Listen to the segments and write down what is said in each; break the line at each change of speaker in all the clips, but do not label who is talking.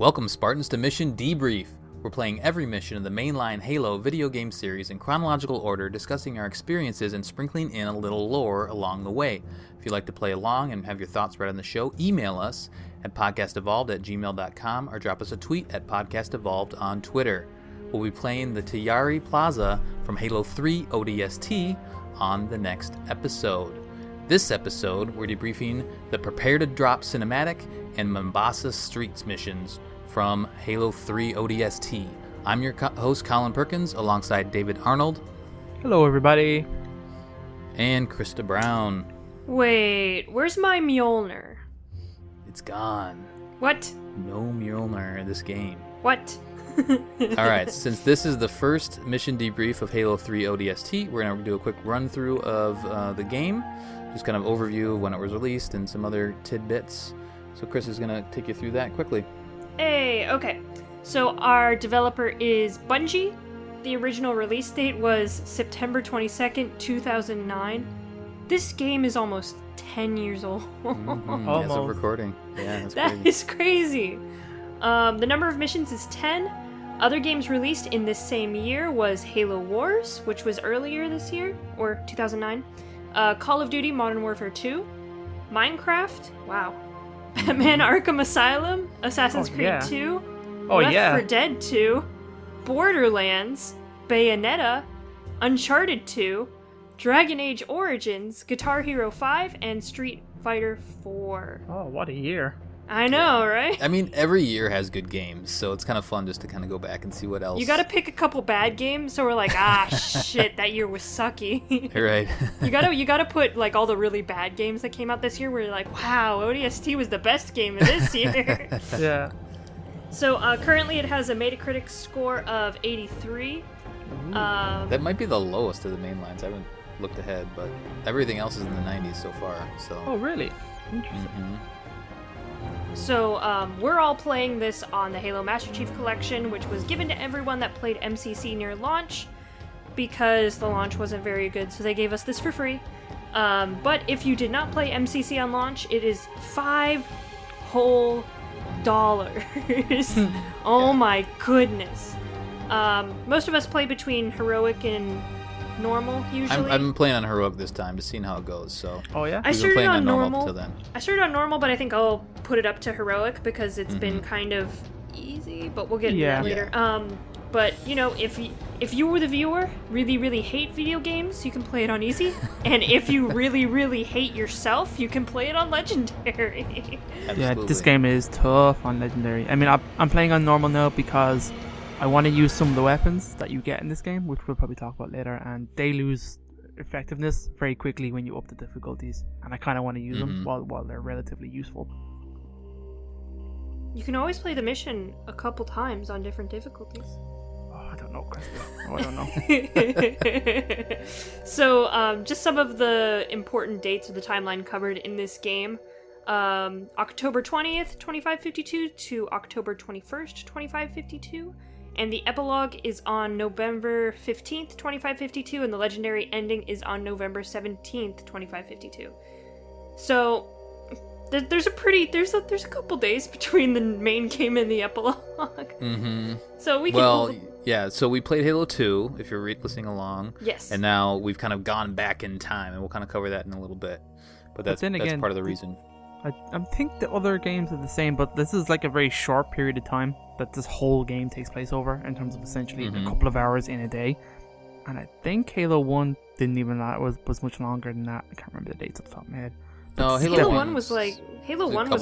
Welcome, Spartans, to Mission Debrief. We're playing every mission in the mainline Halo video game series in chronological order, discussing our experiences and sprinkling in a little lore along the way. If you'd like to play along and have your thoughts read on the show, email us at podcastevolved@gmail.com or drop us a tweet at podcastevolved on Twitter. We'll be playing the Tayari Plaza from Halo 3 ODST on the next episode. This episode, we're debriefing the Prepare to Drop cinematic and Mombasa Streets missions from Halo 3 ODST. I'm your host, Colin Perkins, alongside David Arnold.
Hello, everybody.
And Krista Brown.
Wait, where's my Mjolnir?
It's gone.
What?
No Mjolnir in this game.
What?
Alright, since this is the first mission debrief of Halo 3 ODST, we're going to do a quick run through of the game. Just kind of overview of when it was released and some other tidbits. So Chris is going to take you through that quickly.
Hey, okay. So our developer is Bungie. The original release date was September 22nd, 2009. This game is almost 10 years old.
As of recording. Yeah, that's
That
crazy.
is crazy. The number of missions is 10. Other games released in this same year was Halo Wars, which was earlier this year, or 2009. Call of Duty Modern Warfare 2. Minecraft. Wow. Batman Arkham Asylum, Assassin's Creed 2, Left 4 Dead 2, Borderlands, Bayonetta, Uncharted 2, Dragon Age Origins, Guitar Hero 5, and Street Fighter 4.
Oh, what a year.
I know, right?
I mean, every year has good games, so it's kind of fun just to kind of go back and see what else.
You gotta pick a couple bad games, so we're like, shit, that year was sucky.
Right.
You gotta put like all the really bad games that came out this year where you're like, wow, ODST was the best game of this year.
Yeah.
So currently it has a Metacritic score of 83.
That might be the lowest of the main lines. I haven't looked ahead, but everything else is in the 90s so far. So.
Oh, really? Interesting.
Mm-hmm.
So we're all playing this on the Halo Master Chief Collection, which was given to everyone that played MCC near launch, because the launch wasn't very good, so they gave us this for free. But if you did not play MCC on launch, it is $5 whole. Oh my goodness. Most of us play between heroic and normal usually.
I'm playing on heroic this time, just seeing how it goes. So.
Oh yeah.
I started
playing
on
normal up till then.
I started on normal, but I think I'll put it up to heroic because it's been kind of easy. But we'll get into that later.
Yeah.
But you know, if you were the viewer, really hate video games, you can play it on easy. And if you really hate yourself, you can play it on legendary.
Yeah, this game is tough on legendary. I mean, I'm playing on normal now because I want to use some of the weapons that you get in this game, which we'll probably talk about later, and they lose effectiveness very quickly when you up the difficulties, and I kind of want to use them while they're relatively useful.
You can always play the mission a couple times on different difficulties.
Oh, I don't know, Krista. Oh, I don't know.
So, just some of the important dates of the timeline covered in this game. October 20th, 2552 to October 21st, 2552. And the epilogue is on November 15th, 2552, and the legendary ending is on November 17th, 2552. So there's a couple days between the main game and the epilogue.
Mm-hmm.
So we can.
Yeah. So we played Halo 2, if you're listening along.
Yes.
And now we've kind of gone back in time, and we'll kind of cover that in a little bit. But that's part of the reason.
I think the other games are the same, but this is like a very short period of time that this whole game takes place over, in terms of essentially a couple of hours in a day. And I think Halo 1 didn't even that was much longer than that. I can't remember the dates off the top of my head.
No,
Halo 1 was a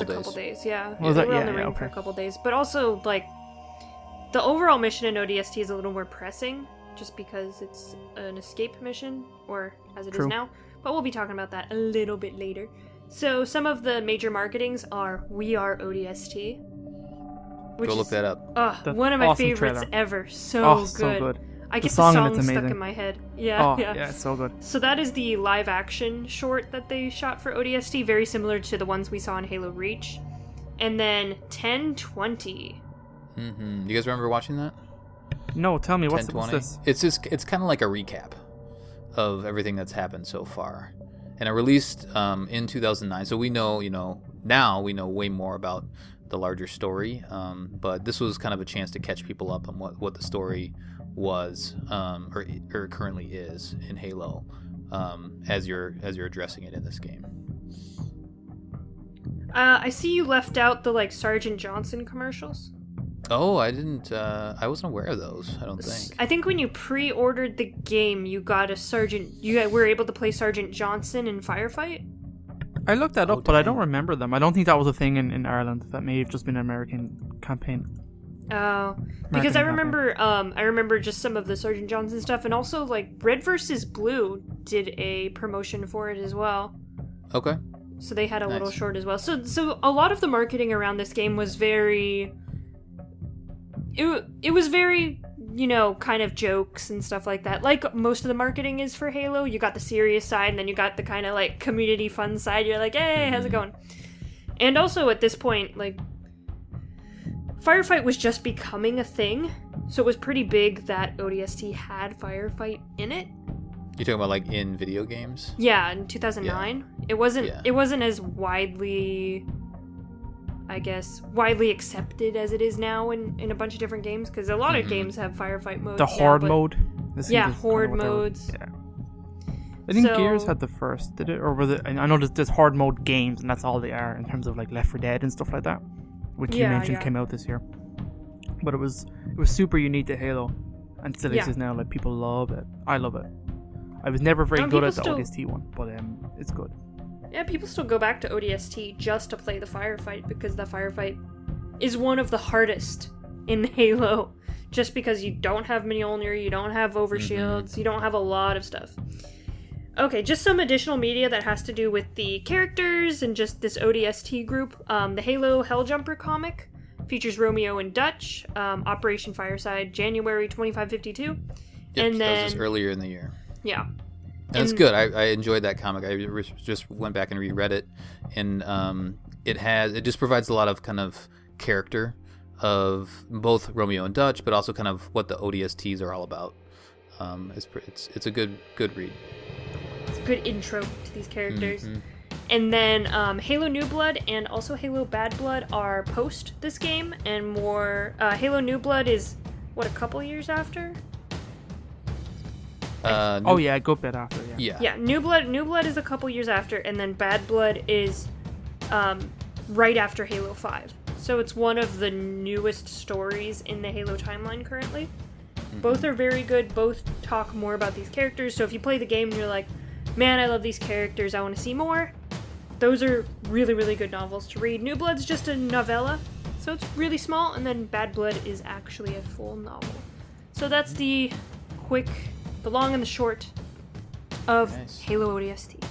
couple days. Yeah,
Was
they
that?
were on the
Yeah,
ring
okay.
for a couple days, but also like the overall mission in ODST is a little more pressing, just because it's an escape mission, or as it is
True.
now. But we'll be talking about that a little bit later. So some of the major marketings are "We Are ODST."
Go look that up.
One of my
awesome
favorites
trailer.
ever. So
good.
I get the
song in
song
it's
stuck
amazing.
in my head. Yeah.
It's so good.
So that is the live action short that they shot for ODST, very similar to the ones we saw in Halo Reach. And then 1020.
You guys remember watching that?
No, tell me, what's
1020?
this?
It's kind of like a recap of everything that's happened so far. And it released in 2009, so we know, now we know way more about the larger story. But this was kind of a chance to catch people up on what the story was, or currently is in Halo, as you're addressing it in this game.
I see you left out the like Sergeant Johnson commercials.
Oh, I didn't. I wasn't aware of those. I don't think.
I think when you pre-ordered the game, you got a Sergeant. You were able to play Sergeant Johnson in Firefight.
I looked that up, but I don't remember them. I don't think that was a thing in Ireland. That may have just been an American campaign.
Oh, because I remember just some of the Sergeant Johnson stuff, and also like Red vs. Blue did a promotion for it as well.
Okay.
So they had a little short as well. So a lot of the marketing around this game was very. It was very, kind of jokes and stuff like that. Like most of the marketing is for Halo. You got the serious side, and then you got the kind of like community fun side. You're like, hey, how's it going? And also at this point, like, Firefight was just becoming a thing. So it was pretty big that ODST had Firefight in it.
You're talking about like in video games?
Yeah, in 2009. Yeah. It wasn't as widely accepted as it is now in a bunch of different games, because a lot of games have firefight modes.
The horde mode?
Horde modes.
Yeah. I think Gears had the first, did it? Or was it? I know there's horde mode games, and that's all they are in terms of like Left 4 Dead and stuff like that, which you mentioned came out this year. But it was super unique to Halo, and still exists now. Like, people love it. I love it. I was never very good at the ODST one, but it's good.
Yeah, people still go back to ODST just to play the firefight, because the firefight is one of the hardest in Halo. Just because you don't have Mjolnir, you don't have overshields, you don't have a lot of stuff. Okay, just some additional media that has to do with the characters and just this ODST group. The Halo Helljumper comic features Romeo and Dutch, Operation Fireside, January 2552.
Yep,
and then
that was just earlier in the year.
Yeah.
And it's good. I enjoyed that comic. I just went back and reread it, and it just provides a lot of kind of character of both Romeo and Dutch, but also kind of what the ODSTs are all about. It's a good read.
It's a good intro to these characters. And then Halo New Blood and also Halo Bad Blood are post this game, and more. Halo New Blood is a couple years after.
A good bit after.
Yeah. New Blood is a couple years after, and then Bad Blood is right after Halo 5. So it's one of the newest stories in the Halo timeline currently. Both are very good. Both talk more about these characters. So if you play the game and you're like, man, I love these characters, I want to see more, those are really, really good novels to read. New Blood's just a novella, so it's really small, and then Bad Blood is actually a full novel. So that's the long and the short of Halo ODST.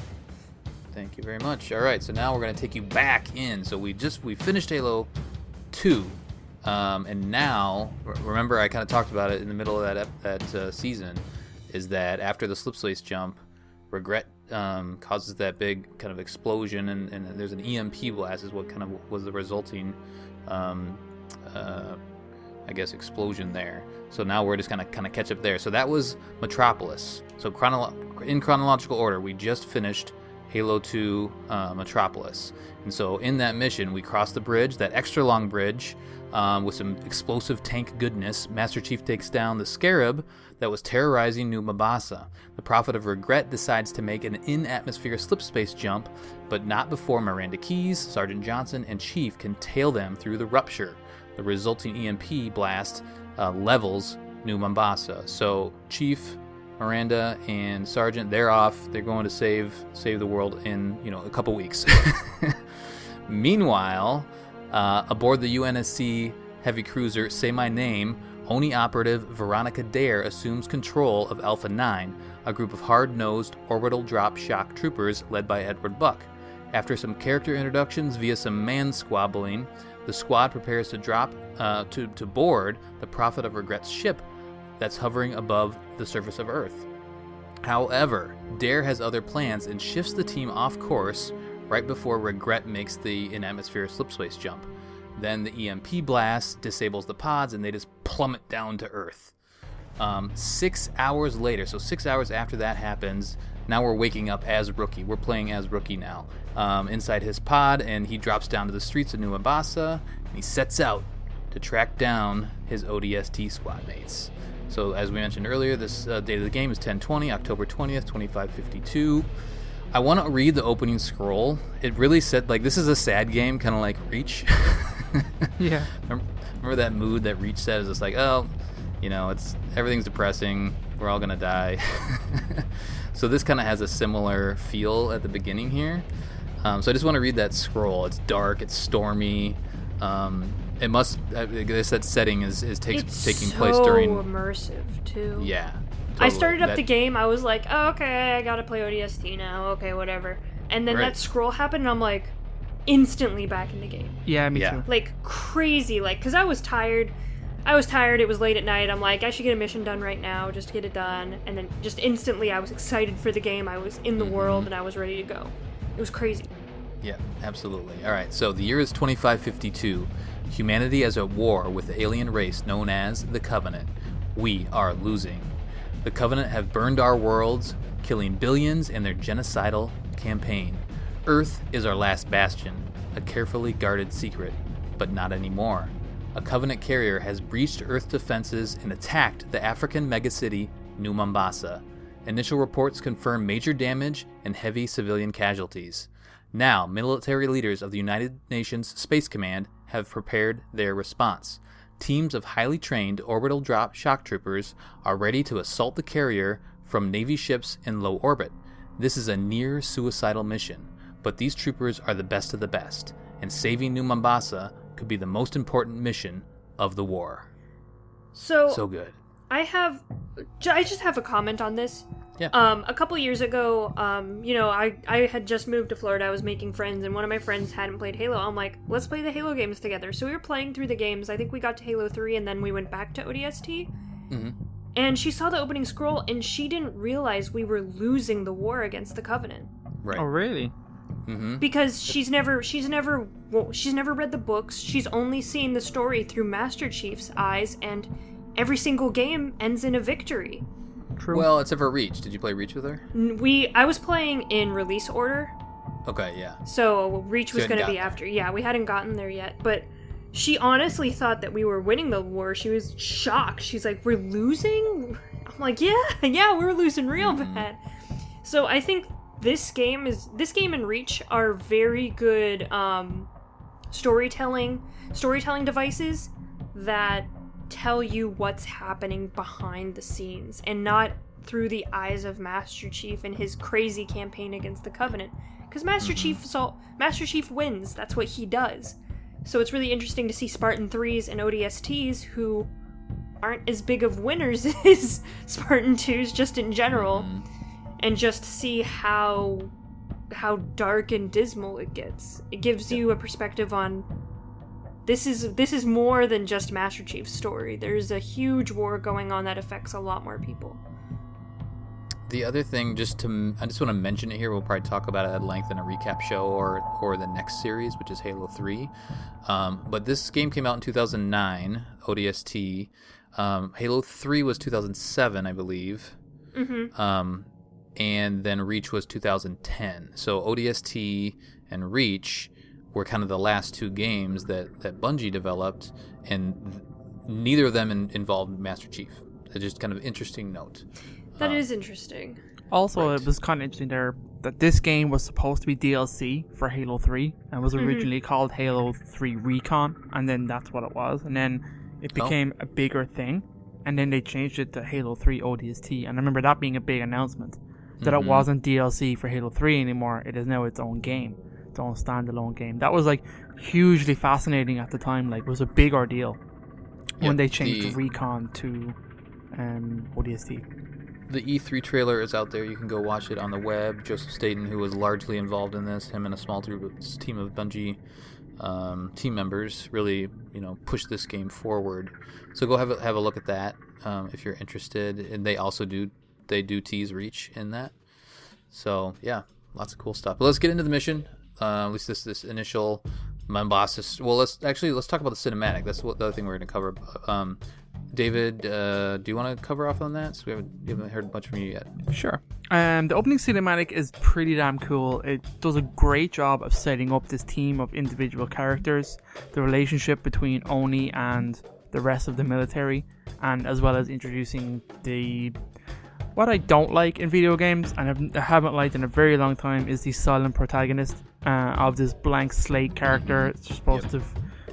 Thank you very much. All right, so now we're going to take you back in. So we finished Halo 2, and now, remember I kind of talked about it in the middle of that season, is that after the slipspace jump, Regret causes that big kind of explosion, and there's an EMP blast is what kind of was the resulting explosion there. So now we're just gonna kind of catch up there. So that was Metropolis. So in chronological order, we just finished Halo 2 Metropolis. And so in that mission, we crossed the bridge, that extra long bridge, with some explosive tank goodness. Master Chief takes down the Scarab that was terrorizing New Mombasa. The Prophet of Regret decides to make an in-atmosphere slipspace jump, but not before Miranda Keyes, Sergeant Johnson, and Chief can tail them through the rupture. The resulting EMP blast levels New Mombasa. So Chief, Miranda, and Sergeant, they're off. They're going to save the world in a couple weeks. Meanwhile, aboard the UNSC heavy cruiser Say My Name, ONI operative Veronica Dare assumes control of Alpha 9, a group of hard-nosed orbital drop shock troopers led by Edward Buck. After some character introductions via some man-squabbling, the squad prepares to drop to board the Prophet of Regret's ship that's hovering above the surface of Earth. However, Dare has other plans and shifts the team off course right before Regret makes the in-atmosphere slipspace jump. Then the EMP blast disables the pods and they just plummet down to Earth. 6 hours later, so 6 hours after that happens, now we're waking up as Rookie. We're playing as Rookie now. Inside his pod, and he drops down to the streets of New Mombasa, he sets out to track down his ODST squad mates. So as we mentioned earlier, this date of the game is 10/20, October 20th, 2552. I want to read the opening scroll. It really said, like, this is a sad game, kind of like Reach.
Yeah.
Remember that mood that Reach said? Is just like, oh, everything's depressing. We're all gonna die. So this kind of has a similar feel at the beginning here. So I just want to read that scroll. It's dark. It's stormy. It must. I guess that setting is taking place during.
It's so immersive too.
Yeah. Totally.
I started up the game. I was like, oh, okay, I gotta play ODST now. Okay, whatever. And then that scroll happened, and I'm like, instantly back in the game.
Yeah, me too.
Like crazy, because I was tired. It was late at night. I'm like, I should get a mission done right now, just get it done. And then just instantly, I was excited for the game. I was in the world, and I was ready to go. It was crazy.
Yeah, absolutely. All right, so the year is 2552. Humanity is at war with the alien race known as the Covenant. We are losing. The Covenant have burned our worlds, killing billions in their genocidal campaign. Earth is our last bastion, a carefully guarded secret, but not anymore. A Covenant carrier has breached Earth defenses and attacked the African megacity New Mombasa. Initial reports confirm major damage and heavy civilian casualties. Now, military leaders of the United Nations Space Command have prepared their response. Teams of highly trained orbital drop shock troopers are ready to assault the carrier from Navy ships in low orbit. This is a near suicidal mission, but these troopers are the best of the best, and saving New Mombasa could be the most important mission of the war. So good. I
just have a comment on this.
Yeah.
A couple years ago, I had just moved to Florida. I was making friends, and one of my friends hadn't played Halo. I'm like, let's play the Halo games together. So we were playing through the games. I think we got to Halo 3, and then we went back to ODST. Mm-hmm. And she saw the opening scroll, and she didn't realize we were losing the war against the Covenant.
Right.
Oh, really?
Mm-hmm.
Because she's never read the books. She's only seen the story through Master Chief's eyes, and every single game ends in a victory.
True.
Well, except for Reach. Did you play Reach with her?
I was playing in release order.
Okay, yeah.
So Reach was going to be after. Yeah, we hadn't gotten there yet, but she honestly thought that we were winning the war. She was shocked. She's like, "We're losing?" I'm like, "Yeah, we're losing real bad." So I think this game and Reach are very good storytelling devices that tell you what's happening behind the scenes and not through the eyes of Master Chief and his crazy campaign against the Covenant. Because Master Chief wins. That's what he does. So it's really interesting to see Spartan 3s and ODSTs who aren't as big of winners as Spartan 2s just in general, and just see how dark and dismal it gets. It gives you a perspective on this is more than just Master Chief's story. There's a huge war going on that affects a lot more people.
The other thing, I just want to mention it here. We'll probably talk about it at length in a recap show or the next series, which is Halo 3. But this game came out in 2009, ODST. Halo 3 was 2007, I believe. Mm-hmm. And then Reach was 2010. So ODST and Reach were kind of the last two games that Bungie developed, and neither of them involved Master Chief. It's just kind of interesting note.
That is interesting.
Also, It was kind of interesting there that this game was supposed to be DLC for Halo 3 and was originally called Halo 3 Recon, and then that's what it was. And then it became a bigger thing, and then they changed it to Halo 3 ODST. And I remember that being a big announcement, that it wasn't DLC for Halo 3 anymore. It is now its own game, its own standalone game. That was like hugely fascinating at the time. Like, it was a big ordeal when they changed Recon to ODST.
The E3 trailer is out there. You can go watch it on the web. Joseph Staten, who was largely involved in this, him and a small team of Bungie team members, really, pushed this game forward. So go have a look at that if you're interested. And they also do tease Reach in that. So yeah, lots of cool stuff. But let's get into the mission. At least this initial Mombasa. Well, let's talk about the cinematic. That's the other thing we're going to cover. David, do you want to cover off on that? So we haven't heard much from you yet.
Sure. The opening cinematic is pretty damn cool. It does a great job of setting up this team of individual characters, the relationship between Oni and the rest of the military, and as well as introducing what I don't like in video games, and I haven't liked in a very long time, is the silent protagonist of this blank slate character. It's supposed to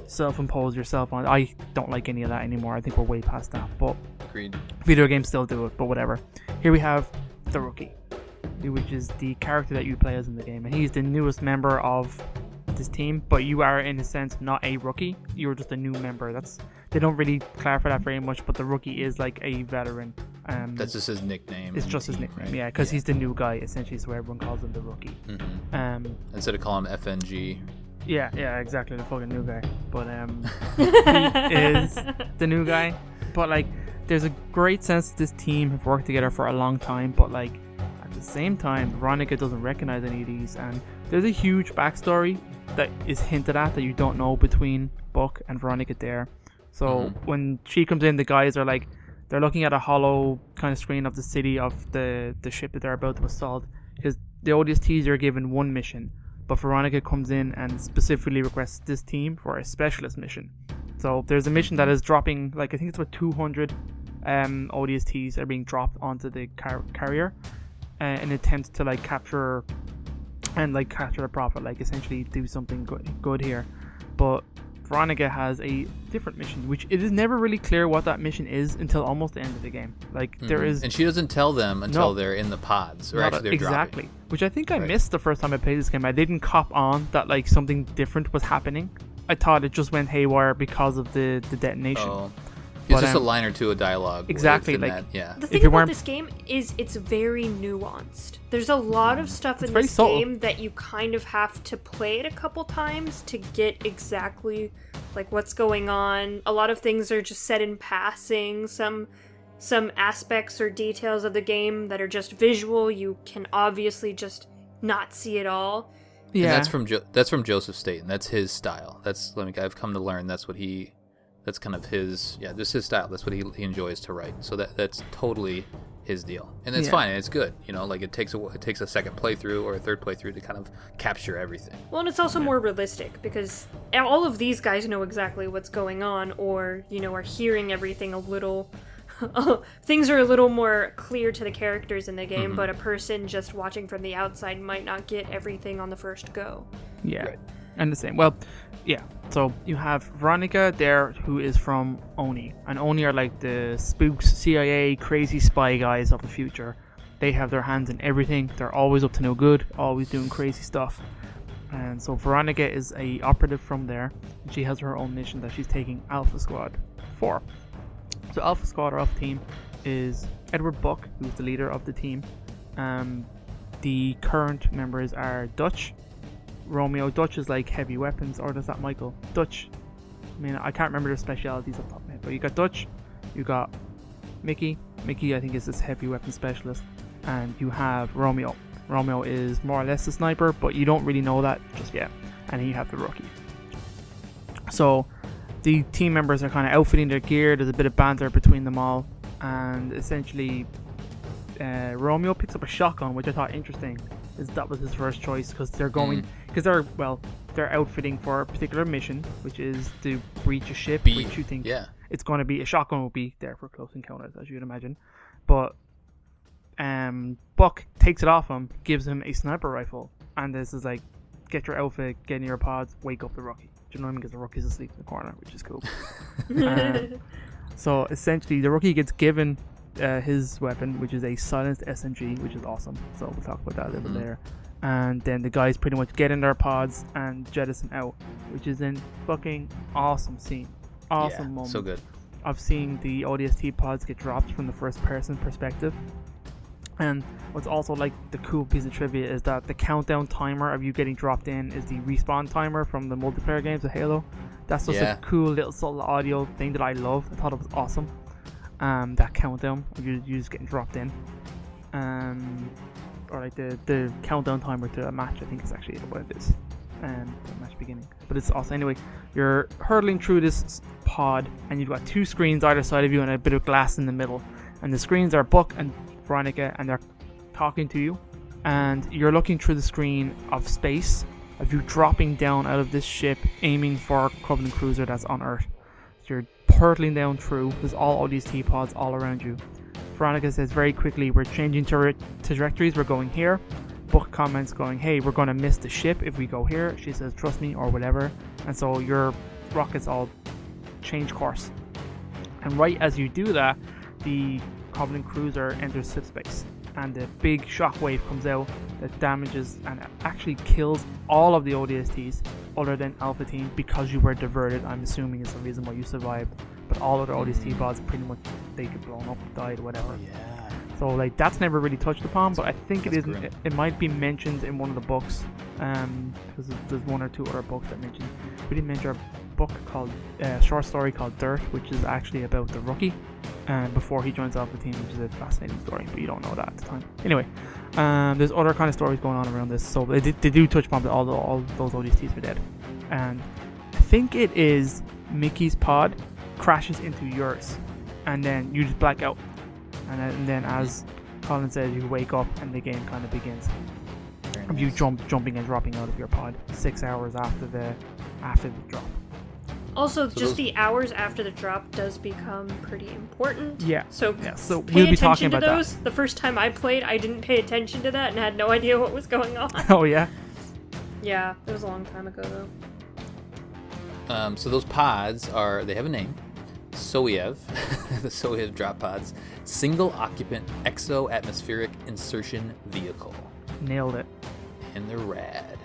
self-impose yourself on. I don't like any of that anymore. I think we're way past that, but
Agreed.
Video games still do it, but whatever. Here we have the Rookie, which is the character that you play as in the game, and he's the newest member of this team, but you are in a sense not a rookie, you're just a new member. They don't really clarify that very much, but the Rookie is like a veteran.
That's just his nickname.
It's just his nickname, right? Yeah, because he's the new guy essentially, so everyone calls him the Rookie.
Instead of calling him FNG.
Yeah, exactly, the fucking new guy. But he is the new guy. But like, there's a great sense that this team have worked together for a long time, but like at the same time, Veronica doesn't recognize any of these, and there's a huge backstory that is hinted at that you don't know between Buck and Veronica there. So when she comes in, the guys are like, they're looking at a hollow kind of screen of the city of the ship that they're about to assault, because the ODSTs are given one mission, but Veronica comes in and specifically requests this team for a specialist mission. So there's a mission that is dropping, like I think it's about 200 ODSTs are being dropped onto the carrier in an attempt to like capture the Prophet, like essentially do something good here. But Veronica has a different mission, which it is never really clear what that mission is until almost the end of the game. Like there is,
and she doesn't tell them until they're in the pods, or actually they're
exactly
dropping.
Which I think I missed the first time I played this game. I didn't cop on that like something different was happening. I thought it just went haywire because of the detonation.
Oh. It's just a line or two of dialogue.
Exactly.
Like,
The thing about this game is it's very nuanced. There's a lot of stuff in this game that you kind of have to play it a couple times to get exactly like what's going on. A lot of things are just said in passing. Some aspects or details of the game that are just visual, you can obviously just not see it all.
Yeah, and that's from Joseph Staten. That's his style. I've come to learn that's kind of his, just his style. That's what he enjoys to write. So that's totally his deal, and it's fine. And it's good, like it takes a second playthrough or a third playthrough to kind of capture everything.
Well, and it's also more realistic because all of these guys know exactly what's going on, or are hearing everything a little. Things are a little more clear to the characters in the game, but a person just watching from the outside might not get everything on the first go.
Yeah, right. And the same. Well, yeah. So you have Veronica there, who is from Oni, and Oni are like the spooks, CIA, crazy spy guys of the future. They have their hands in everything. They're always up to no good, always doing crazy stuff. And so Veronica is a operative from there. She has her own mission that she's taking Alpha Squad for. So Alpha Squad, or Alpha Team, is Edward Buck, who's the leader of the team. The current members are Dutch, Romeo. Dutch is like heavy weapons, or is that Michael? Dutch, I can't remember their specialities off the top of my head, but you got Dutch, you got Mickey I think is this heavy weapon specialist, and you have Romeo. Romeo is more or less a sniper, but you don't really know that just yet. And then you have the Rookie. So the team members are kind of outfitting their gear. There's a bit of banter between them all, and essentially Romeo picks up a shotgun, which I thought interesting. That was his first choice, because they're outfitting for a particular mission, which is to breach a ship, which you think it's going to be a shotgun will be there for close encounters, as you'd imagine. But Buck takes it off him, gives him a sniper rifle, and this is like, get your outfit, get in your pods, wake up the Rookie. Do you know what I mean? Because the Rookie's asleep in the corner, which is cool. So essentially, the Rookie gets given his weapon, which is a silenced SMG, which is awesome. So we'll talk about that a little bit later. And then the guys pretty much get in their pods and jettison out, which is a fucking awesome scene. Awesome moment.
So good.
I've seen the ODST pods get dropped from the first person perspective. And what's also like the cool piece of trivia is that the countdown timer of you getting dropped in is the respawn timer from the multiplayer games of Halo. That's just a cool little subtle audio thing that I love. I thought it was awesome. That countdown of you just getting dropped in. Or like the countdown timer to a match, I think is actually what it is. the match beginning. But it's also, anyway, you're hurtling through this pod, and you've got 2 screens either side of you and a bit of glass in the middle. And the screens are Buck and Veronica, and they're talking to you. And you're looking through the screen of space, of you dropping down out of this ship, aiming for a Covenant cruiser that's on Earth. So you're hurtling down through. There's all ODST pods all around you. Veronica says very quickly, we're changing trajectories, we're going here. Buck comments going, hey, we're going to miss the ship if we go here. She says, trust me, or whatever. And so your rockets all change course. And right as you do that, the Covenant cruiser enters subspace. And the big shockwave comes out that damages and actually kills all of the ODSTs other than Alpha Team, because you were diverted. I'm assuming is the reason why you survived. But all other ODST pods pretty much, they get blown up, died, whatever.
Yeah.
So like that's never really touched upon, but I think
That's
it is.
grim.
It might be mentioned in one of the books, because there's 1 or 2 other books that mention. We didn't mention a book called short story called Dirt, which is actually about the rookie, before he joins Alpha Team, which is a fascinating story, but you don't know that at the time. Anyway, there's other kind of stories going on around this, so they do touch upon that all those ODSTs are dead, and I think it is Mickey's pod crashes into yours, and then you just black out. And then, as Colin says, you wake up and the game kind of begins. Of you jumping and dropping out of your pod 6 hours after the drop.
Also,
So
just
those-
the hours after the drop does become pretty important.
Yeah.
So,
So
pay
we'll be
attention
talking
to
about that.
those. The first time I played, I didn't pay attention to that and had no idea what was going on.
Oh yeah.
Yeah, it was a long time ago though.
So those pods they have a name. Soyev, the Soyev drop pods, single occupant exo-atmospheric insertion vehicle.
Nailed it.
And they're rad.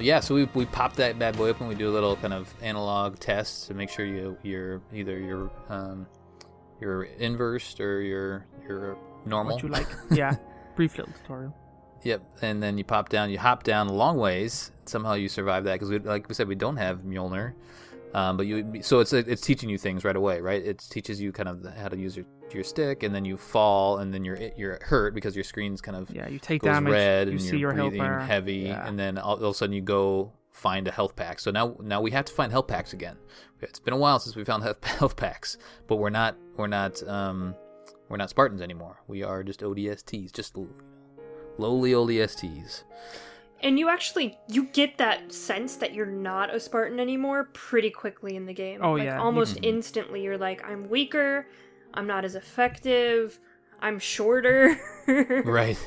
Yeah, so we pop that bad boy open. We do a little kind of analog test to make sure you're either you're inversed or you're normal.
What you like? Yeah. Brief little tutorial.
Yep, and then you hop down a long ways. Somehow you survive that because, like we said, we don't have Mjolnir. So it's teaching you things right away, right? It teaches you kind of how to use your stick, and then you fall, and then you're hurt because your screen's kind of
You take
goes
damage.
red,
You
and
see
you're
your health
breathing
bar.
heavy,
Yeah.
and then all of a sudden you go find a health pack. So now we have to find health packs again. It's been a while since we found health packs, but we're not Spartans anymore. We are just ODSTs, just lowly ODSTs.
And you get that sense that you're not a Spartan anymore pretty quickly in the game.
Oh,
like,
yeah.
almost instantly. You're like, I'm weaker, I'm not as effective, I'm shorter.
Right.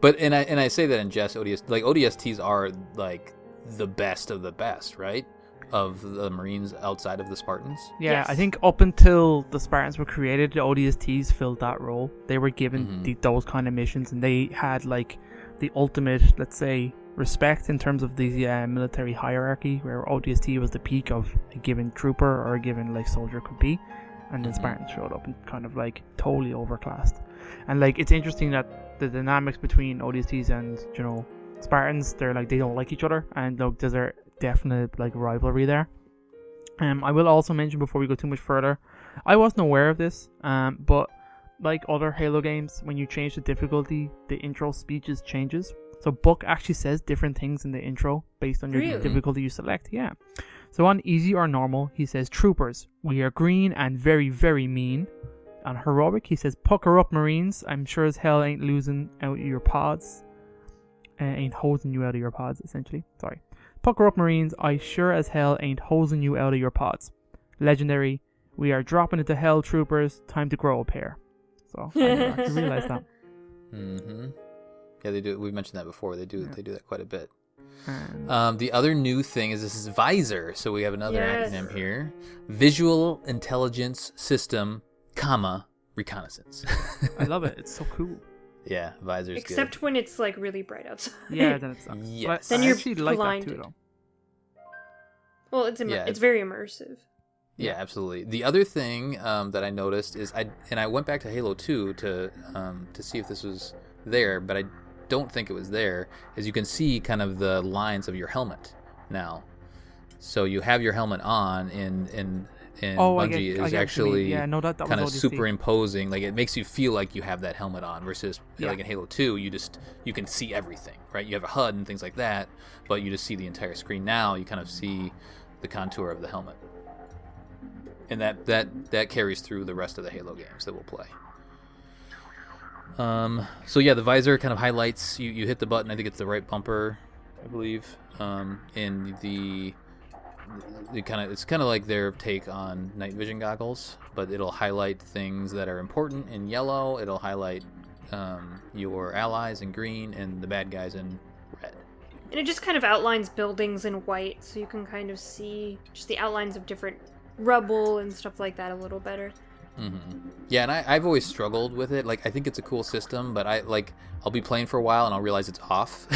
But and I say that in jest. ODSTs are like the best of the best, right? Of the Marines outside of the Spartans.
Yeah,
Yes.
I think up until the Spartans were created, the ODSTs filled that role. They were given those kind of missions, and they had like the ultimate, let's say, respect in terms of the military hierarchy, where ODST was the peak of a given trooper or a given like soldier could be, and then Spartans showed up and kind of like totally overclassed. And like it's interesting that the dynamics between ODSTs and Spartans, they're like they don't like each other, and look, there's a definite like rivalry there. I will also mention before we go too much further, I wasn't aware of this, but like other Halo games, when you change the difficulty, the intro speeches changes. So Buck actually says different things in the intro based on your
Really?
difficulty you select. Yeah. So on easy or normal, he says, "Troopers, we are green and very, very mean." On heroic, he says, "Pucker up, Marines. I'm sure as hell ain't losing out your pods. Ain't hosing you out of your pods, essentially. Sorry. Pucker up, Marines. I sure as hell ain't hosing you out of your pods. Legendary. We are dropping into hell, troopers. Time to grow a pair." So I never actually realized that.
Mm-hmm. Yeah, they do. We've mentioned that before. They do.
Yeah.
They do that quite a bit.
And
The other new thing is this is Visor. So we have another
Yes.
acronym here: Visual Intelligence System, Reconnaissance.
I love it. It's so cool.
Yeah, Visor's
Except when it's like really bright outside.
Yeah, then it's
Yes.
Then
I
you're
actually like that too,
blinded.
though.
Well, it's
Yeah.
it's very immersive.
good. Yeah, absolutely. The other thing that I noticed is I went back to Halo 2 to see if this was there, but I don't think it was there. Is you can see kind of the lines of your helmet now. So you have your helmet on in in
Oh,
Bungie
I get
is
what you
actually
mean. Yeah, no, that was
kind of
ODST.
superimposing. Like, it makes you feel like you have that helmet on, versus
Yeah.
like in Halo 2, you can see everything, right? You have a HUD and things like that, but you just see the entire screen. Now you kind of see the contour of the helmet, and that carries through the rest of the Halo games that we'll play. So yeah, the visor kind of highlights. You hit the button. I think it's the right bumper, I believe. And it's kind of like their take on night vision goggles, but it'll highlight things that are important in yellow. It'll highlight your allies in green and the bad guys in red.
And it just kind of outlines buildings in white, so you can kind of see just the outlines of different rubble and stuff like that a little better.
Mm-hmm. Yeah, and I've always struggled with it. Like, I think it's a cool system, but I'll be playing for a while and I'll realize it's off.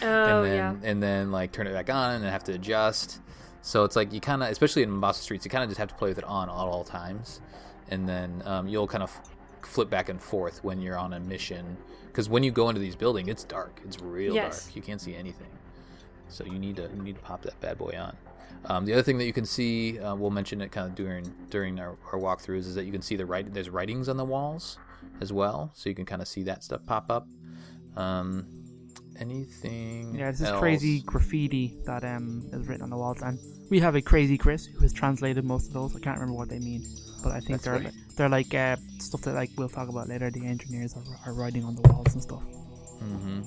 And then like turn it back on and have to adjust. So it's like you kind of, especially in Mombasa streets, you kind of just have to play with it on at all times, and then you'll kind of flip back and forth when you're on a mission. Because when you go into these buildings, it's dark. It's real dark. You can't see anything. So you need to pop that bad boy on. The other thing that you can see, we'll mention it kind of during our walkthroughs, is that you can see there's writings on the walls as well, so you can kind of see that stuff pop up. Anything?
Yeah, it's this
else?
crazy graffiti that is written on the walls, and we have a crazy Chris who has translated most of those. I can't remember what they mean, but I think they're like stuff that like we'll talk about later. The engineers are writing on the walls and stuff.
Mm-hmm.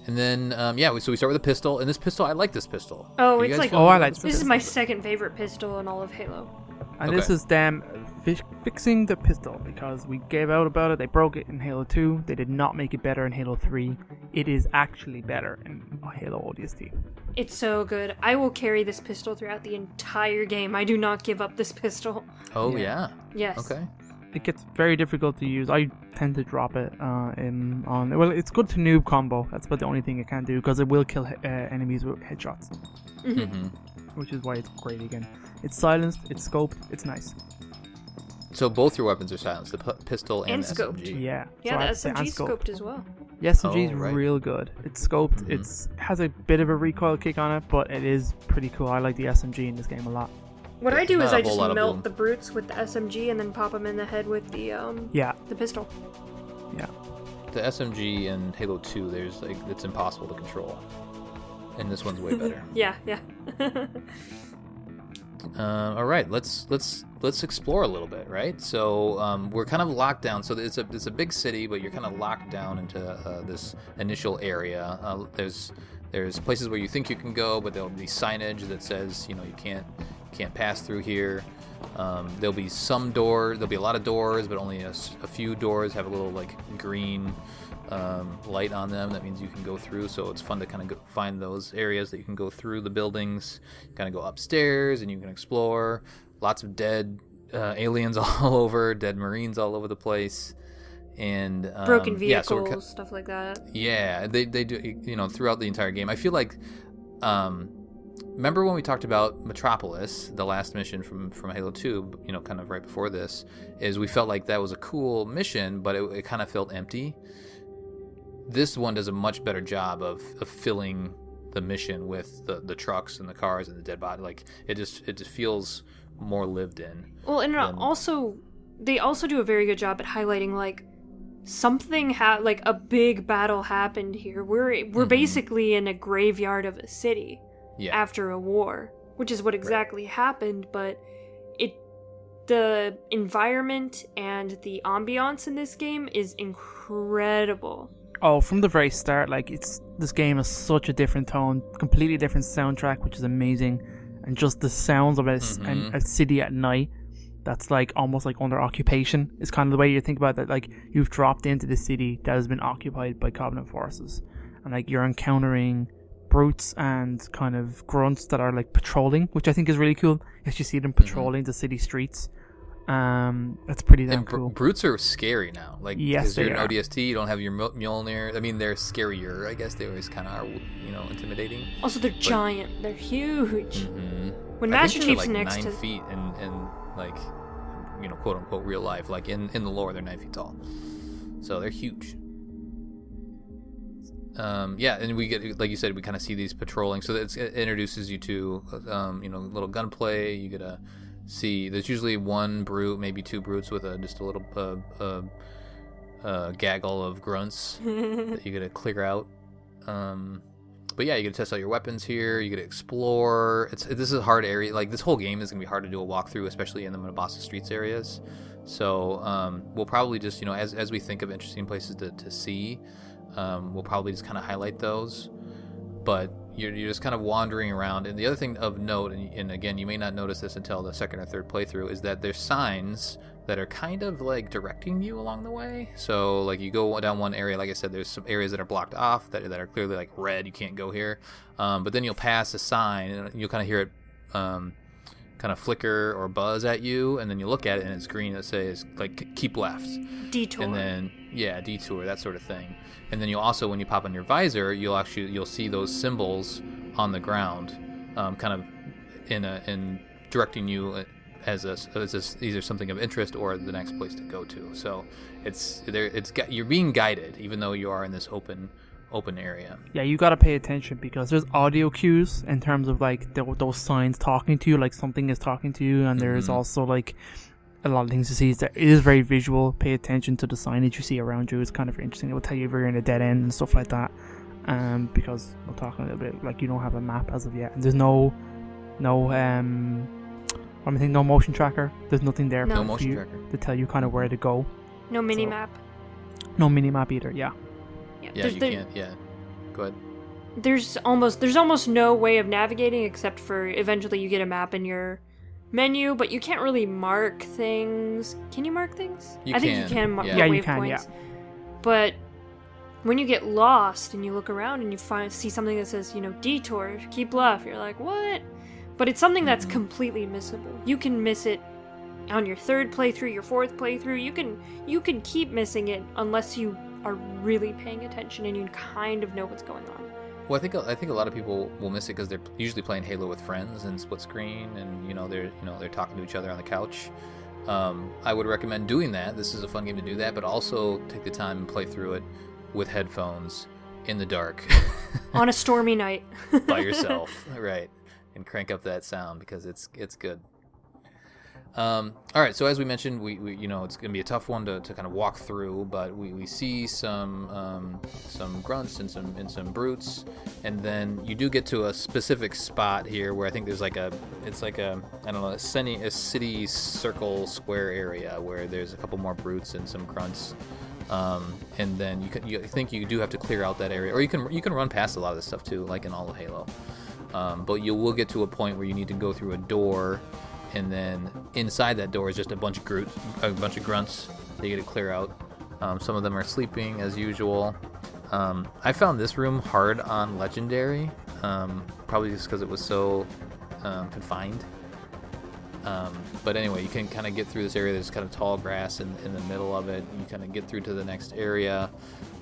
And then, so we start with a pistol, and this pistol, I like this pistol.
Oh, it's like,
I like
this is my second favorite pistol in all of Halo.
And this is them fixing the pistol, because we gave out about it. They broke it in Halo 2. They did not make it better in Halo 3. It is actually better in Halo ODST.
It's so good. I will carry this pistol throughout the entire game. I do not give up this pistol.
Oh, yeah.
Yes.
Okay.
It gets very difficult to use. I tend to drop it it's good to noob combo. That's about the only thing it can do, because it will kill enemies with headshots.
Mm-hmm.
Which is why it's great again. It's silenced, it's scoped, it's nice.
So both your weapons are silenced, the pistol and the
scoped.
SMG.
Yeah.
Yeah,
so
the SMG scoped as well.
The SMG is
right.
real good. It's scoped.
Mm-hmm.
It has a bit of a recoil kick on it, but it is pretty cool. I like the SMG in this game a lot.
What I do
not
is
a
I
whole
just
lot of
melt
bloom.
the brutes with the SMG and then pop them in the head with the pistol.
Yeah.
The SMG in Halo 2, it's impossible to control, and this one's way better.
Yeah.
All right, let's explore a little bit, right? So we're kind of locked down. So it's a big city, but you're kind of locked down into this initial area. There's places where you think you can go, but there'll be signage that says you can't pass through here. There'll be some doors. There'll be a lot of doors, but only a few doors have a little like green light on them. That means you can go through. So it's fun to kind of find those areas that you can go through the buildings. Kind of go upstairs and you can explore. Lots of dead aliens all over, dead Marines all over the place, and
broken vehicles, stuff like that.
Yeah, they do. Throughout the entire game, I feel like. Remember when we talked about Metropolis, the last mission from Halo 2, kind of right before this, is we felt like that was a cool mission, but it kind of felt empty. This one does a much better job of filling the mission with the trucks and the cars and the dead body. Like, it just feels more lived in.
Well, and they also do a very good job at highlighting, like, something like a big battle happened here. We're basically in a graveyard of a city.
Yeah.
After a war, which is what exactly happened, but the environment and the ambiance in this game is incredible.
Oh, from the very start, like this game is such a different tone, completely different soundtrack, which is amazing, and just the sounds of a city at night that's like almost like under occupation is kind of the way you think about that. Like, you've dropped into the city that has been occupied by Covenant forces, and like you're encountering brutes and kind of grunts that are like patrolling, which I think is really cool. As you see them patrolling the city streets, that's pretty damn cool.
Brutes are scary now. Like,
yes,
you're an ODST, you don't have your Mjolnir. I mean, they're scarier. I guess they always kind of are, intimidating.
Also, they're giant. They're huge.
Mm-hmm.
When Master Chief's
like
next
9
to
feet and like, quote unquote real life, like in the lore, they're 9 feet tall. So they're huge. And we get, like you said, we kind of see these patrolling, so it introduces you to, little gunplay. You get see there's usually one brute, maybe two brutes with just a little gaggle of grunts that you gotta clear out. But yeah, you get to test out your weapons here. You get to explore. This is a hard area. Like, this whole game is gonna be hard to do a walkthrough, especially in the Mombasa streets areas. So we'll probably just, as we think of interesting places to see, we'll probably just kind of highlight those. But you're just kind of wandering around. And the other thing of note, and again, you may not notice this until the second or third playthrough, is that there's signs that are kind of like directing you along the way. So like you go down one area, like I said, there's some areas that are blocked off that are clearly like red, you can't go here. But then you'll pass a sign and you'll kind of hear it kind of flicker or buzz at you, and then you look at it and it's green. It says like keep left,
Detour.
and then detour, that sort of thing. And then you'll also, when you pop on your visor, you'll see those symbols on the ground, kind of in directing you as either something of interest or the next place to go to. So you're being guided, even though you are in this open area.
Yeah, you gotta pay attention because there's audio cues in terms of like those signs talking to you, like something is talking to you, and there's also like a lot of things to see. It is very visual. Pay attention to the signage you see around you. It's kind of interesting. It will tell you if you're in a dead end and stuff like that. Because we'll talk a little bit, like, you don't have a map as of yet, and there's no motion tracker. There's nothing there
No
for
motion
you
tracker
to tell you kind of where to go.
No mini map.
No mini map either. Yeah.
Yeah, you can't. Yeah, go ahead.
There's almost no way of navigating except for eventually you get a map in your menu, but you can't really mark things. Can you mark things? I think you can mark
you can,
waypoints. But when you get lost and you look around and you see something that says, detour, keep left, you're like, what? But it's something that's completely missable. You can miss it on your third playthrough, your fourth playthrough. You can keep missing it unless you are really paying attention and you kind of know what's going on.
Well, I think a lot of people will miss it because they're usually playing Halo with friends and split screen, and they're talking to each other on the couch. I would recommend doing that. This is a fun game to do that, but also take the time and play through it with headphones in the dark
on a stormy night
by yourself, right? And crank up that sound because it's good. All right, so as we mentioned, we it's going to be a tough one to kind of walk through, but we see some grunts and some brutes, and then you do get to a specific spot here where I think there's a city circle square area where there's a couple more brutes and some grunts, and then you think you do have to clear out that area, or you can run past a lot of this stuff too, like in all of Halo, but you will get to a point where you need to go through a door. And then inside that door is just a bunch of grunts that you get to clear out. Some of them are sleeping as usual. I found this room hard on Legendary, probably just because it was so confined. But anyway, you can kind of get through this area. There's kind of tall grass in the middle of it. You kind of get through to the next area,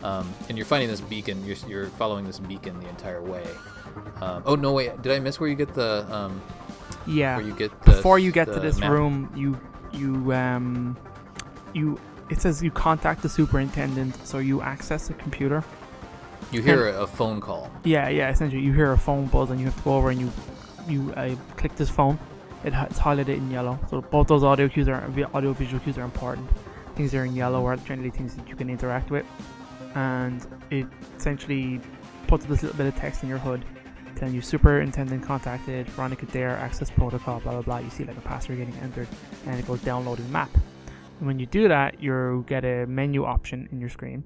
and you're finding this beacon. You're following this beacon the entire way. Oh no, wait! Did I miss where you get the?
Yeah.
Where you get
before you get to this
map
room, it says you contact the superintendent, so you access a computer.
You hear a phone call.
Yeah. Essentially, you hear a phone buzz, and you have to go over and you click this phone. It's highlighted in yellow. So both those audio visual cues are important. Things that are in yellow are generally things that you can interact with, and it essentially puts this little bit of text in your HUD. Telling you superintendent contacted, Veronica Dare, access protocol, blah blah blah. You see like a password getting entered, and it goes downloading the map. And when you do that, you get a menu option in your screen.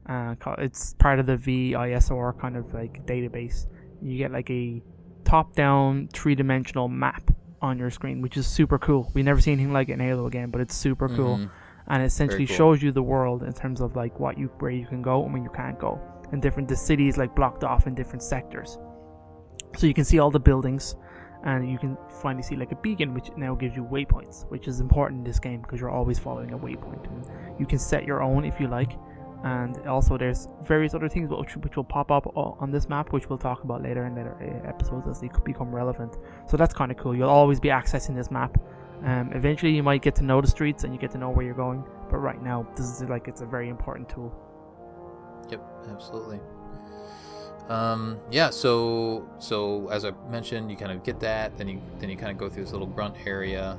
It's part of the VISR kind of like database. You get like a top-down 3-dimensional map on your screen, which is super cool. We never seen anything like it in Halo again, but it's super cool. And it essentially shows you the world in terms of like where you can go and where you can't go, and the cities like blocked off in different sectors. So you can see all the buildings, and you can finally see like a beacon, which now gives you waypoints, which is important in this game because you're always following a waypoint. And you can set your own if you like, and also there's various other things which will pop up on this map, which we'll talk about later in later episodes as they become relevant. So that's kind of cool. You'll always be accessing this map. Eventually you might get to know the streets and you get to know where you're going, but right now this is it's a very important tool.
Yep, absolutely. So as I mentioned, you kind of get that, then you kind of go through this little grunt area,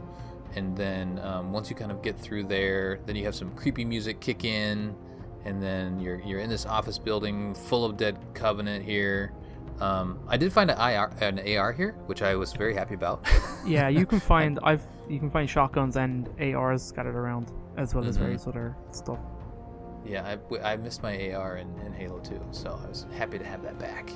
And then once you kind of get through there, then you have some creepy music kick in, and then you're in this office building full of dead Covenant here. I did find an AR here, which I was very happy about.
Yeah, you can find shotguns and ARs scattered around, as well as various other stuff.
Yeah, I missed my AR in Halo 2, so I was happy to have that back.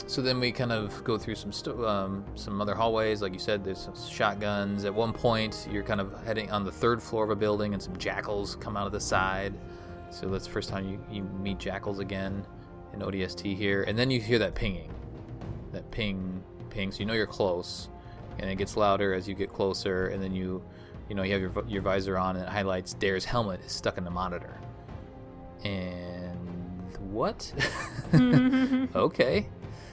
So then we kind of go through some other hallways. Like you said, there's some shotguns. At one point, you're kind of heading on the 3rd floor of a building, and some jackals come out of the side. So that's the first time you meet jackals again in ODST here. And then you hear that pinging. That ping, so you know you're close. And it gets louder as you get closer, and then you have your visor on, and it highlights Dare's helmet is stuck in the monitor. And what? Okay.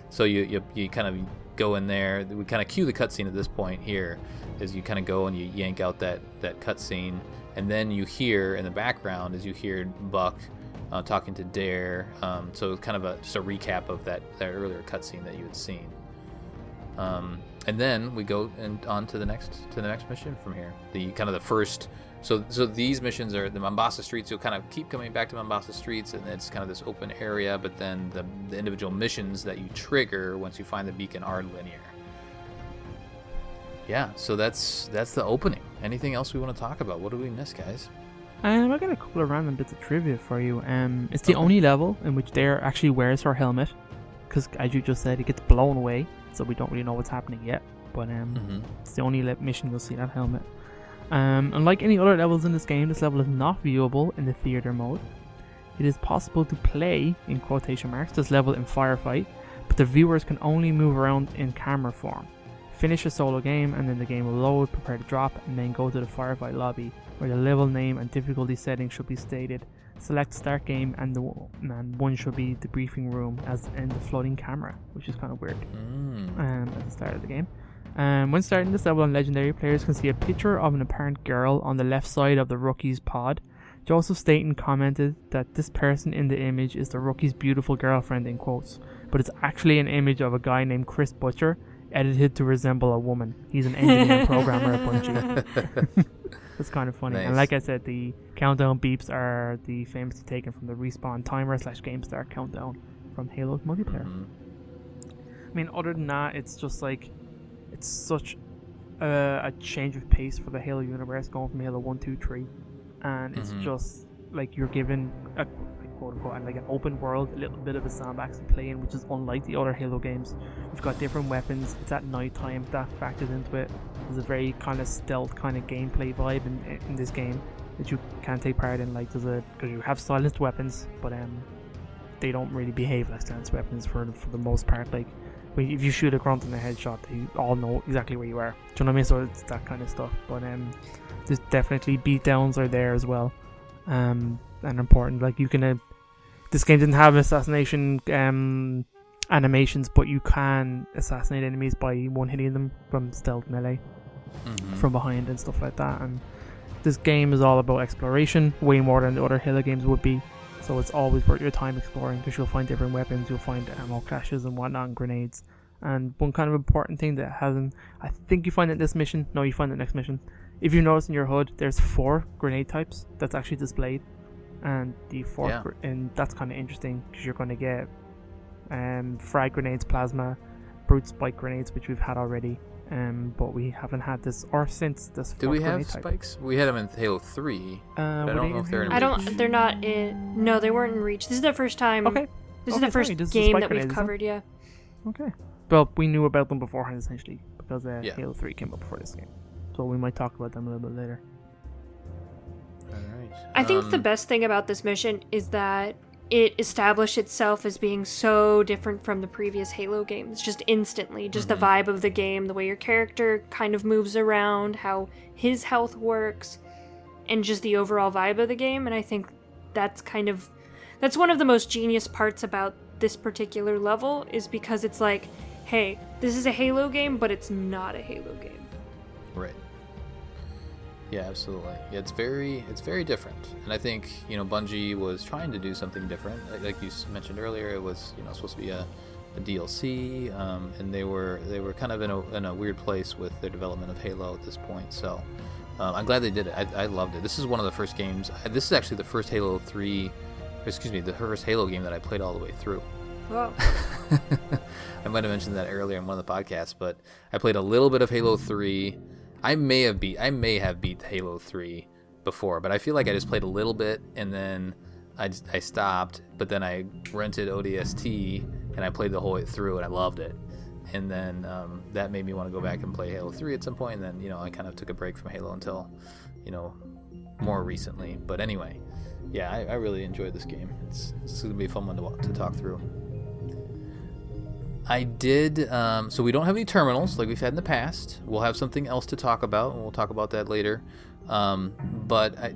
So you kind of go in there. We kind of cue the cutscene at this point here, as you kind of go and you yank out that cutscene, and then you hear in the background as you hear Buck talking to Dare. So it's kind of just a recap of that earlier cutscene that you had seen. And then we go on to the next mission from here. The first. So these missions are the Mombasa streets. You'll kind of keep coming back to Mombasa streets, and it's kind of this open area. But then the individual missions that you trigger once you find the beacon are linear. Yeah. So that's the opening. Anything else we want to talk about? What do we miss, guys?
I got a couple of random bits of trivia for you. It's the only level in which Dare actually wears her helmet, because as you just said, it gets blown away, so we don't really know what's happening yet. But it's the only mission you'll see that helmet. Unlike any other levels in this game, this level is not viewable in the theater mode. It is possible to play, in quotation marks, this level in Firefight, but the viewers can only move around in camera form. Finish a solo game, and then the game will load, prepare to drop, and then go to the Firefight lobby, where the level name and difficulty settings should be stated. Select start game, and one should be the briefing room, as in the floating camera, which is kind of weird at the start of the game. When starting this level on Legendary, players can see a picture of an apparent girl on the left side of the rookie's pod. Joseph Staten commented that this person in the image is the rookie's beautiful girlfriend, in quotes, but it's actually an image of a guy named Chris Butcher, edited to resemble a woman. He's an engineer and programmer at Bungie. It's kind of funny. Nice. And like I said, the countdown beeps are famously taken from the respawn timer / game start countdown from Halo's multiplayer. I mean, other than that, it's just like, it's such a change of pace for the Halo universe, going from Halo 1, 2, 3, and it's just like you're given a quote unquote like an open world, a little bit of a sandbox to play in, which is unlike the other Halo games. You've got different weapons. It's at night time, that factors into it. There's a very kind of stealth kind of gameplay vibe in this game that you can take part in. Like because you have silenced weapons, but they don't really behave like silenced weapons for the most part. Like, if you shoot a grunt in a headshot, they all know exactly where you are. Do you know what I mean? So it's that kind of stuff. But there's definitely beatdowns are there as well, and important. Like you can, this game didn't have assassination animations, but you can assassinate enemies by one hitting them from stealth melee, from behind and stuff like that. And this game is all about exploration, way more than the other Halo games would be. So it's always worth your time exploring, because you'll find different weapons, you'll find ammo caches and whatnot, and grenades. And one kind of important thing that I think you find it this mission, no, you find it next mission. If you notice in your HUD, there's 4 grenade types that's actually displayed. And the 4th, and that's kind of interesting, because you're going to get frag grenades, plasma, brute spike grenades, which we've had already. But we haven't had this, or since this.
Do we have spikes? We had them in Halo 3. I don't know if they're in Reach.
They're not in. No, they weren't in Reach. This is the first time.
Okay.
This is the first game that we've covered. Yeah.
Okay. Well, we knew about them beforehand, essentially, because Halo 3 came up before this game. So we might talk about them a little bit later.
All right.
I think the best thing about this mission is that it established itself as being so different from the previous Halo games, just instantly. Just the vibe of the game, the way your character kind of moves around, how his health works, and just the overall vibe of the game. And I think that's one of the most genius parts about this particular level, is because it's like, hey, this is a Halo game, but it's not a Halo game.
Right. Yeah, absolutely. Yeah, it's very different, and I think Bungie was trying to do something different. Like you mentioned earlier, it was supposed to be a a DLC, and they were kind of in a weird place with their development of Halo at this point. So I'm glad they did it. I loved it. This is one of the first games. This is actually the first Halo game that I played all the way through.
Wow.
I might have mentioned that earlier in one of the podcasts, but I played a little bit of Halo 3. I may have beat Halo 3 before, but I feel like I just played a little bit and then I stopped, but then I rented ODST and I played the whole way through and I loved it. And then that made me want to go back and play Halo 3 at some point, and then I kind of took a break from Halo until more recently. But anyway, yeah, I really enjoyed this game. It's going to be a fun one to talk through. I did, so we don't have any terminals like we've had in the past. We'll have something else to talk about, and we'll talk about that later. But I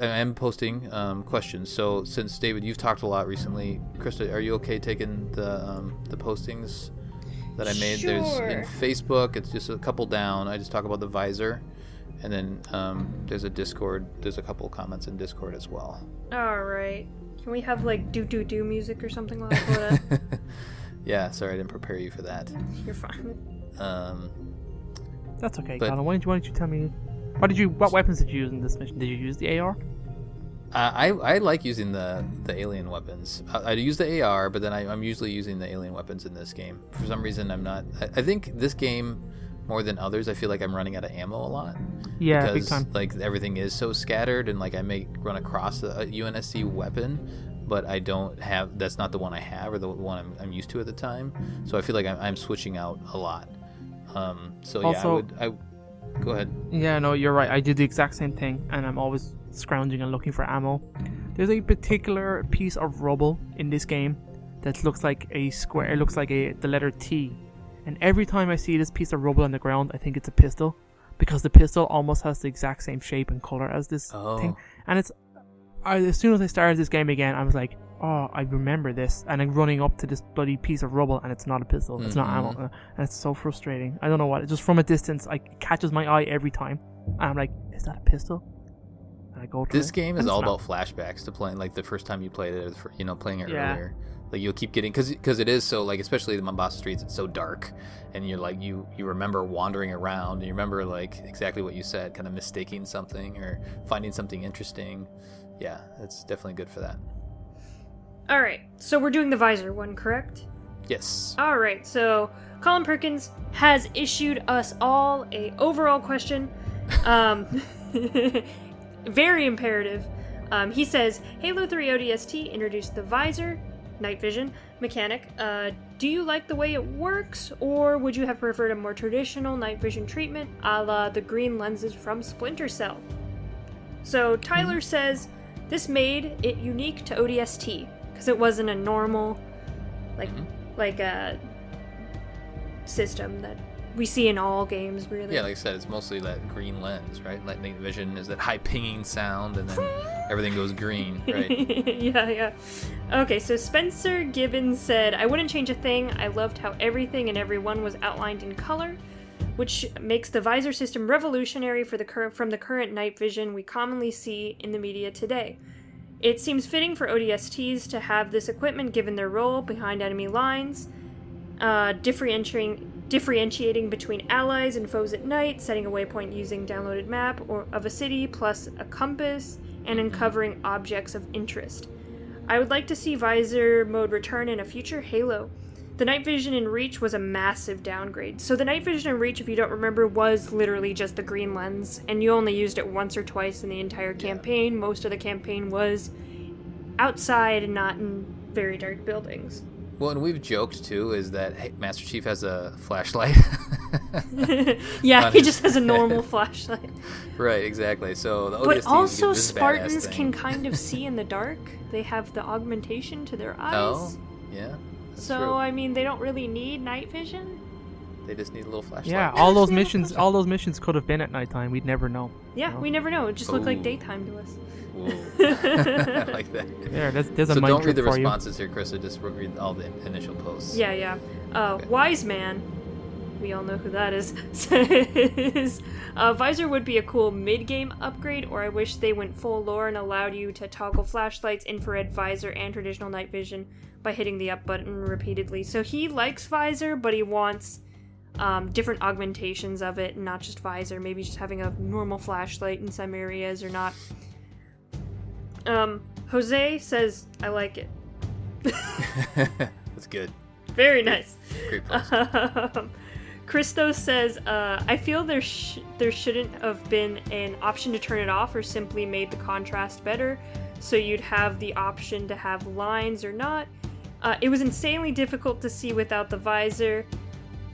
am posting questions. So since, David, you've talked a lot recently, Krista, are you okay taking the postings that I made?
Sure.
There's in Facebook, it's just a couple down. I just talk about the visor. And then there's a Discord. There's a couple comments in Discord as well. All
right. Can we have like do music or something like that?
Yeah, sorry I didn't prepare you for that.
You're fine.
That's okay, Colin. Why don't you tell me what weapons did you use in this mission? Did you use the AR?
I like using the alien weapons. I use the AR, but then I'm usually using the alien weapons in this game. For some reason, I'm not. I think this game, more than others, I feel like I'm running out of ammo a lot.
Yeah,
because,
big time.
Like, everything is so scattered, and like I may run across a UNSC weapon, but I don't have. That's not the one I have, or the one I'm used to at the time. So I feel like I'm switching out a lot. So
also,
yeah, go ahead.
Yeah, no, you're right. I did the exact same thing, and I'm always scrounging and looking for ammo. There's a particular piece of rubble in this game that looks like a square. It looks like the letter T. And every time I see this piece of rubble on the ground, I think it's a pistol, because the pistol almost has the exact same shape and color as this thing. And as soon as I started this game again, I was like, oh, I remember this. And I'm running up to this bloody piece of rubble, and it's not a pistol. It's not ammo. And it's so frustrating. I don't know what. Just from a distance, it catches my eye every time. And I'm like, is that a pistol? And I go to
This game is all about flashbacks to playing, like, the first time you played it, or playing it earlier. Like, you'll keep getting, because it is so, like, especially the Mombasa streets, it's so dark, and you're like, you remember wandering around, and you remember, like, exactly what you said, kind of mistaking something or finding something interesting. Yeah, it's definitely good for that.
All right, so we're doing the visor one, correct?
Yes.
All right, so Colin Perkins has issued us all a overall question. Very imperative. He says, Halo 3 ODST introduced the visor, night vision, mechanic. Do you like the way it works, or would you have preferred a more traditional night vision treatment, a la the green lenses from Splinter Cell? So Tyler says, this made it unique to ODST, because it wasn't a normal, like a system that we see in all games, really.
Yeah, like I said, it's mostly that green lens, right? Like night vision is that high pinging sound, and then everything goes green, right?
Yeah. Okay, so Spencer Gibbons said, I wouldn't change a thing. I loved how everything and everyone was outlined in color, which makes the visor system revolutionary from the current night vision we commonly see in the media today. It seems fitting for ODSTs to have this equipment given their role behind enemy lines, differentiating between allies and foes at night, setting a waypoint using downloaded map of a city plus a compass, and uncovering objects of interest. I would like to see visor mode return in a future Halo. The night vision in Reach was a massive downgrade. So the night vision in Reach, if you don't remember, was literally just the green lens, and you only used it once or twice in the entire campaign. Most of the campaign was outside and not in very dark buildings.
Well, and we've joked too, is that Master Chief has a flashlight.
Yeah, he just has a normal flashlight.
Right, exactly. So the ODST,
but also Spartans can kind of see in the dark. They have the augmentation to their eyes.
Oh, yeah.
So
true.
I mean, they don't really need night vision.
They just need a little flashlight.
Yeah, all those missions could have been at nighttime. We'd never know.
Yeah, we never know. It just looked like daytime to us.
Whoa. I like that.
Yeah, there's a
so
mind
don't read
trick
the
for you.
responses here, Chris. Just read all the initial posts.
Yeah.
Okay.
Wise Man we all know who that is, says, visor would be a cool mid-game upgrade, or I wish they went full lore and allowed you to toggle flashlights, infrared visor, and traditional night vision by hitting the up button repeatedly. So he likes visor, but he wants different augmentations of it, and not just visor. Maybe just having a normal flashlight in some areas or not. Jose says, I like it.
That's good.
Very nice.
Great post.
Christos says, I feel there shouldn't have been an option to turn it off or simply made the contrast better, so you'd have the option to have lines or not. It was insanely difficult to see without the visor.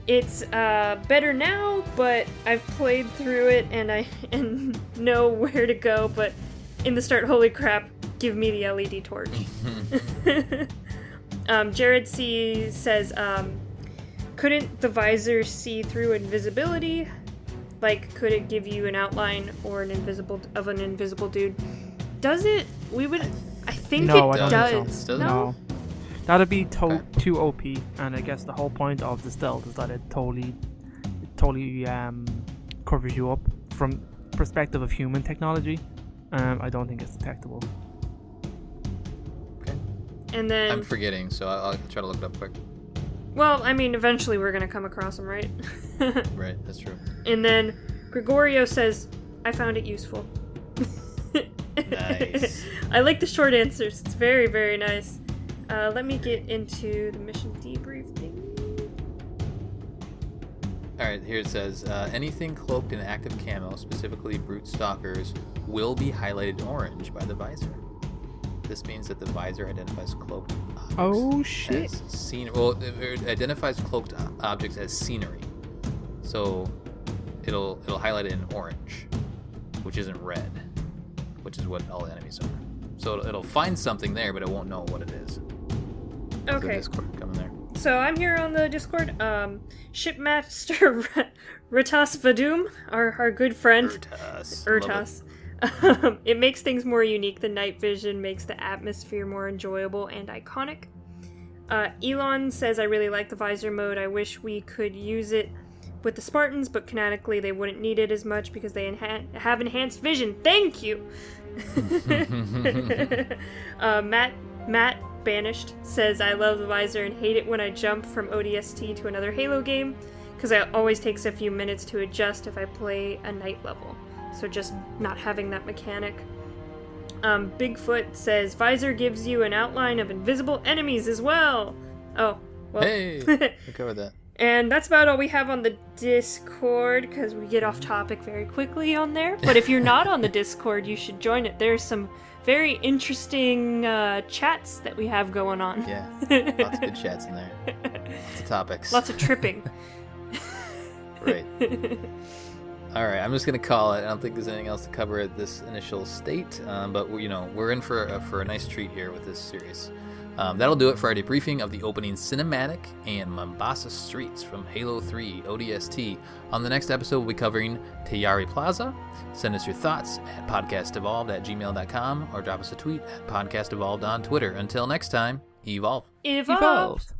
It's better now, but I've played through it and know where to go, but in the start, holy crap, give me the LED torch. Jared C says, couldn't the visor see through invisibility? Like, could it give you an outline or an invisible dude? Does it? I think
No,
it
I don't
does.
think so.
No?
No. That'd be too OP, and I guess the whole point of the stealth is that it totally covers you up from perspective of human technology. I don't think it's detectable.
Okay.
And then
I'm forgetting, so I'll try to look it up quick.
well, I mean, eventually we're gonna come across them, right?
Right, that's true.
And then Gregorio says, I found it useful.
Nice.
I like the short answers. It's very, very nice. Let me get into the mission debrief thing.
Alright, here it says, anything cloaked in active camo, specifically brute stalkers, will be highlighted orange by the visor. This means that the visor identifies cloaked objects
Oh shit!
as it identifies cloaked objects as scenery. So it'll highlight it in orange, which isn't red, which is what all the enemies are. So it'll find something there, but it won't know what it is. There's a
Okay.
Discord coming there.
So I'm here on the Discord. Shipmaster Ratas Vadum, our good friend.
Urtas.
It makes things more unique. The night vision makes the atmosphere more enjoyable and iconic. Elon says, I really like the visor mode. I wish we could use it with the Spartans, but canonically they wouldn't need it as much because they have enhanced vision. Thank you! Matt Banished says, I love the visor and hate it when I jump from ODST to another Halo game, because it always takes a few minutes to adjust if I play a night level. So just not having that mechanic. Bigfoot says, visor gives you an outline of invisible enemies as well. Oh, well.
Hey, we covered that.
And that's about all we have on the Discord, because we get off topic very quickly on there. But if you're not on the Discord, you should join it. There's some very interesting chats that we have going on.
Yeah, lots of good chats in there. Lots of topics.
Lots of tripping.
Right. All right, I'm just gonna call it. I don't think there's anything else to cover at this initial state, but we're in for a nice treat here with this series. That'll do it for our debriefing of the opening cinematic and Mombasa streets from Halo 3 ODST. On the next episode, we'll be covering Tayari Plaza. Send us your thoughts at podcastevolved@gmail.com or drop us a tweet at podcastevolved on Twitter. Until next time, evolve.
Evolved.